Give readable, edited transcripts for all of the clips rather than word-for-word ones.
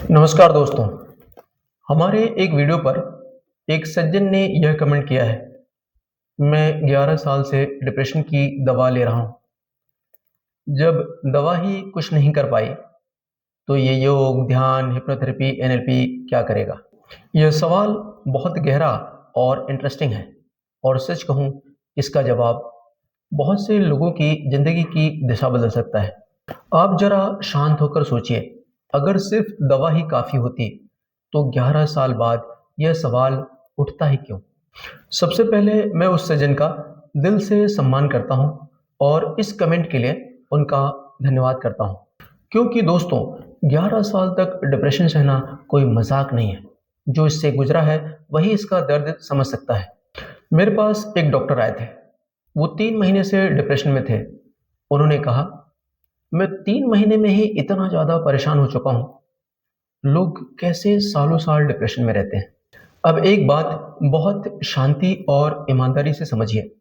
नमस्कार दोस्तों। हमारे एक वीडियो पर एक सज्जन ने यह कमेंट किया है, मैं 11 साल से डिप्रेशन की दवा ले रहा हूँ। जब दवा ही कुछ नहीं कर पाई तो ये योग, ध्यान, हिप्नोथेरेपी, एनएलपी क्या करेगा? यह सवाल बहुत गहरा और इंटरेस्टिंग है और सच कहूँ इसका जवाब बहुत से लोगों की ज़िंदगी की दिशा बदल सकता है। आप जरा शांत होकर सोचिए, अगर सिर्फ दवा ही काफ़ी होती तो 11 साल बाद यह सवाल उठता ही क्यों? सबसे पहले मैं उस सज्जन का दिल से सम्मान करता हूँ और इस कमेंट के लिए उनका धन्यवाद करता हूँ। क्योंकि दोस्तों, 11 साल तक डिप्रेशन सहना कोई मजाक नहीं है। जो इससे गुजरा है वही इसका दर्द समझ सकता है। मेरे पास एक डॉक्टर आए थे। वो 3 महीने से डिप्रेशन में थे। उन्होंने कहा, मैं 3 महीने में ही इतना ज़्यादा परेशान हो चुका हूँ। लोग कैसे सालों साल डिप्रेशन में रहते हैं? अब एक बात बहुत शांति और ईमानदारी से समझिए।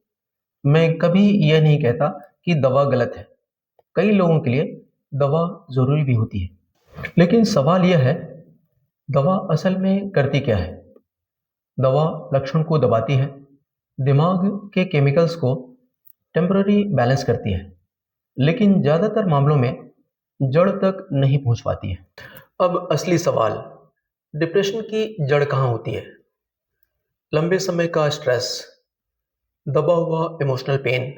मैं कभी यह नहीं कहता कि दवा गलत है। कई लोगों के लिए दवा ज़रूरी भी होती है। लेकिन सवाल यह है, दवा असल में करती क्या है? दवा लक्षण को दबाती है, दिमाग के केमिकल्स को टेम्पररी बैलेंस करती है, लेकिन ज़्यादातर मामलों में जड़ तक नहीं पहुंच पाती है। अब असली सवाल, डिप्रेशन की जड़ कहाँ होती है? लंबे समय का स्ट्रेस, दबा हुआ इमोशनल पेन,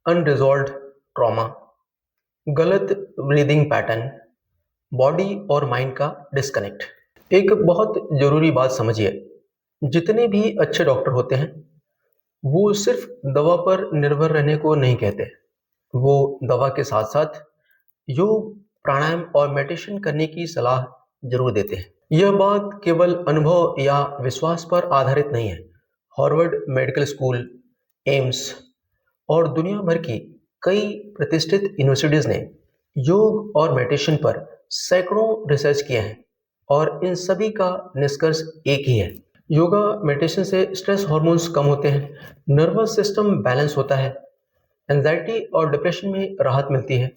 अनरिजॉल्व्ड ट्रॉमा, गलत ब्रीदिंग पैटर्न, बॉडी और माइंड का डिस्कनेक्ट। एक बहुत ज़रूरी बात समझिए, जितने भी अच्छे डॉक्टर होते हैं वो सिर्फ दवा पर निर्भर रहने को नहीं कहते। वो दवा के साथ साथ योग, प्राणायाम और मेडिटेशन करने की सलाह जरूर देते हैं। यह बात केवल अनुभव या विश्वास पर आधारित नहीं है। हार्वर्ड मेडिकल स्कूल, एम्स और दुनिया भर की कई प्रतिष्ठित यूनिवर्सिटीज ने योग और मेडिटेशन पर सैकड़ों रिसर्च किए हैं और इन सभी का निष्कर्ष एक ही है। योगा मेडिटेशन से स्ट्रेस हार्मोन्स कम होते हैं, नर्वस सिस्टम बैलेंस होता है, एंजाइटी और डिप्रेशन में राहत मिलती है,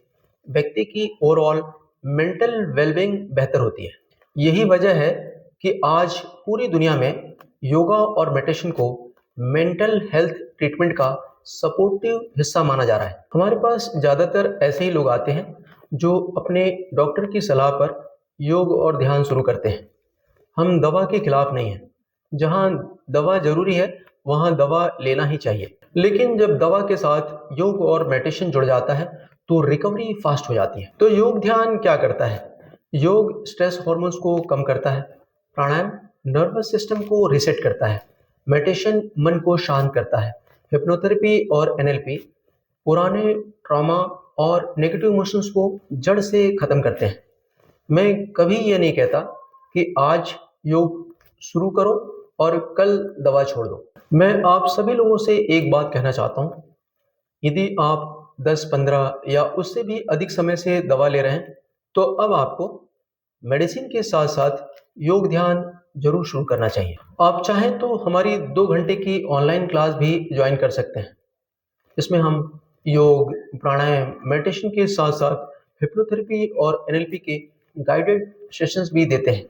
व्यक्ति की ओवरऑल मेंटल वेलबींग बेहतर होती है। यही वजह है कि आज पूरी दुनिया में योगा और मेडिटेशन को मेंटल हेल्थ ट्रीटमेंट का सपोर्टिव हिस्सा माना जा रहा है। हमारे पास ज़्यादातर ऐसे ही लोग आते हैं जो अपने डॉक्टर की सलाह पर योग और ध्यान शुरू करते हैं। हम दवा के खिलाफ नहीं हैं। जहाँ दवा जरूरी है वहाँ दवा लेना ही चाहिए, लेकिन जब दवा के साथ योग और मेडिटेशन जुड़ जाता है तो रिकवरी फास्ट हो जाती है। तो योग ध्यान क्या करता है? योग स्ट्रेस हार्मोन्स को कम करता है, प्राणायाम नर्वस सिस्टम को रीसेट करता है, मेडिटेशन मन को शांत करता है, हिप्नोथेरेपी और एनएलपी पुराने ट्रॉमा और नेगेटिव इमोशंस को जड़ से खत्म करते हैं। मैं कभी ये नहीं कहता कि आज योग शुरू करो और कल दवा छोड़ दो। मैं आप सभी लोगों से एक बात कहना चाहता हूँ, यदि आप 10-15 या उससे भी अधिक समय से दवा ले रहे हैं तो अब आपको मेडिसिन के साथ साथ योग ध्यान जरूर शुरू करना चाहिए। आप चाहें तो हमारी 2 घंटे की ऑनलाइन क्लास भी ज्वाइन कर सकते हैं। इसमें हम योग, प्राणायाम, मेडिटेशन के साथ साथ हिप्नोथेरेपी और एनएलपी के गाइडेड सेशंस भी देते हैं।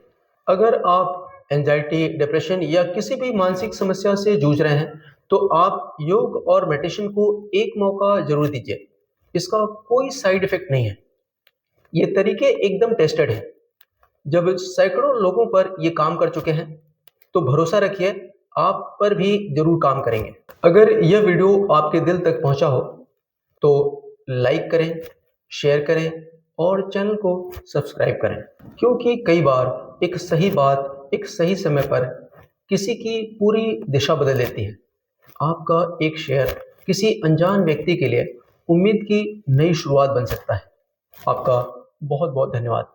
अगर आप एंजाइटी, डिप्रेशन या किसी भी मानसिक समस्या से जूझ रहे हैं तो आप योग और मेडिटेशन को एक मौका जरूर दीजिए। इसका कोई साइड इफेक्ट नहीं है। ये तरीके एकदम टेस्टेड हैं। जब सैकड़ों लोगों पर ये काम कर चुके हैं तो भरोसा रखिए आप पर भी जरूर काम करेंगे। अगर यह वीडियो आपके दिल तक पहुंचा हो तो लाइक करें, शेयर करें और चैनल को सब्सक्राइब करें, क्योंकि कई बार एक सही बात एक सही समय पर किसी की पूरी दिशा बदल देती है। आपका एक शेयर किसी अनजान व्यक्ति के लिए उम्मीद की नई शुरुआत बन सकता है। आपका बहुत बहुत धन्यवाद।